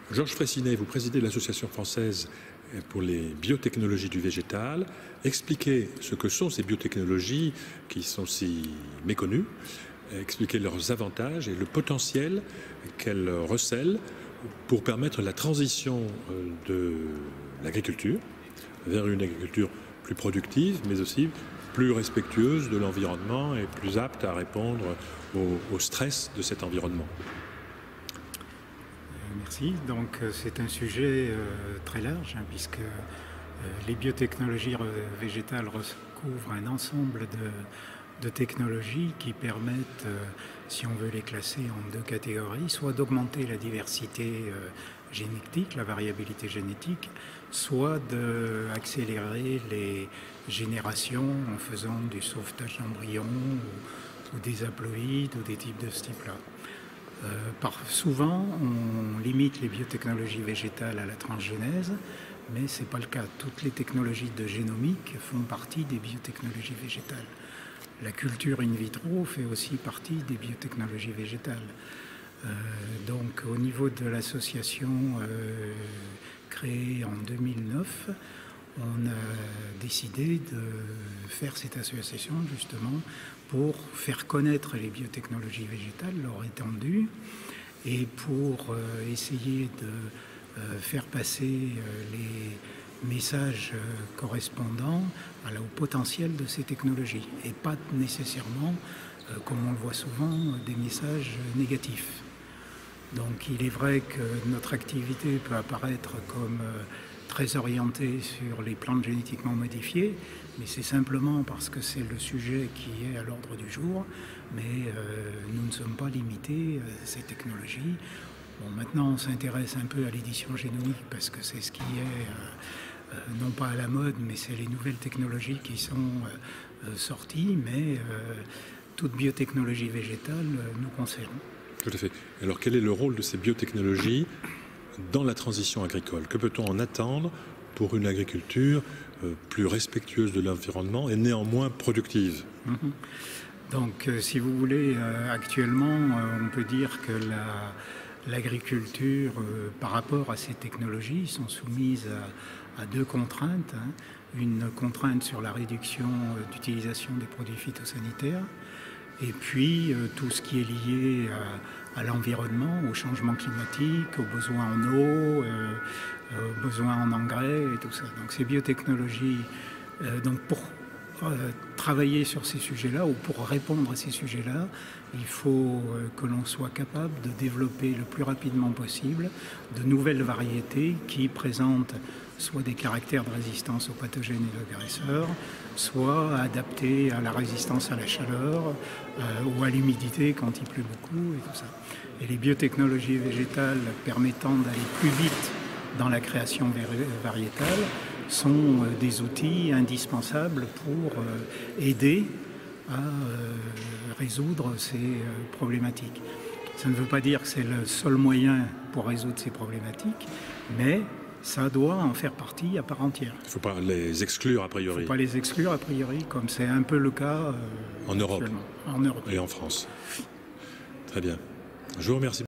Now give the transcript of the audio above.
Georges Fraissinet, vous présidez l'Association française pour les biotechnologies du végétal. Expliquez ce que sont ces biotechnologies qui sont si méconnues, expliquez leurs avantages et le potentiel qu'elles recèlent pour permettre la transition de l'agriculture vers une agriculture plus productive, mais aussi plus respectueuse de l'environnement et plus apte à répondre au stress de cet environnement. Merci. Donc c'est un sujet très large, puisque les biotechnologies végétales recouvrent un ensemble de technologies qui permettent, si on veut les classer en deux catégories, soit d'augmenter la diversité génétique, la variabilité génétique, soit d'accélérer les générations en faisant du sauvetage d'embryons ou des haploïdes ou des types de ce type-là. Souvent, on limite les biotechnologies végétales à la transgénèse, mais ce n'est pas le cas. Toutes les technologies de génomique font partie des biotechnologies végétales. La culture in vitro fait aussi partie des biotechnologies végétales. Donc, au niveau de l'association créée en 2009, on a décidé de faire cette association justement pour faire connaître les biotechnologies végétales, leur étendue, et pour essayer de faire passer les messages correspondants au potentiel de ces technologies, et pas nécessairement, comme on le voit souvent, des messages négatifs. Donc il est vrai que notre activité peut apparaître comme très orientée sur les plantes génétiquement modifiées, mais c'est simplement parce que c'est le sujet qui est à l'ordre du jour, mais nous ne sommes pas limités à ces technologies. Bon, maintenant on s'intéresse un peu à l'édition génomique parce que c'est ce qui est, non pas à la mode, mais c'est les nouvelles technologies qui sont sorties, mais toute biotechnologie végétale nous concerne. Tout à fait. Alors quel est le rôle de ces biotechnologies dans la transition agricole? Que peut-on en attendre pour une agriculture plus respectueuse de l'environnement et néanmoins productive? Donc, si vous voulez, actuellement, on peut dire que l'agriculture, par rapport à ces technologies, sont soumises à deux contraintes. Une contrainte sur la réduction d'utilisation des produits phytosanitaires, et puis tout ce qui est lié à l'environnement, au changement climatique, aux besoins en eau, aux besoins en engrais et tout ça. Donc ces biotechnologies, donc pour travailler sur ces sujets-là ou pour répondre à ces sujets-là, il faut que l'on soit capable de développer le plus rapidement possible de nouvelles variétés qui présentent soit des caractères de résistance aux pathogènes et aux agresseurs, soit adaptés à la résistance à la chaleur ou à l'humidité quand il pleut beaucoup et tout ça. Et les biotechnologies végétales permettant d'aller plus vite dans la création variétale sont des outils indispensables pour aider à résoudre ces problématiques. Ça ne veut pas dire que c'est le seul moyen pour résoudre ces problématiques, mais ça doit en faire partie à part entière. Il ne faut pas les exclure a priori. Il ne faut pas les exclure a priori, comme c'est un peu le cas en Europe et en France. Très bien. Je vous remercie.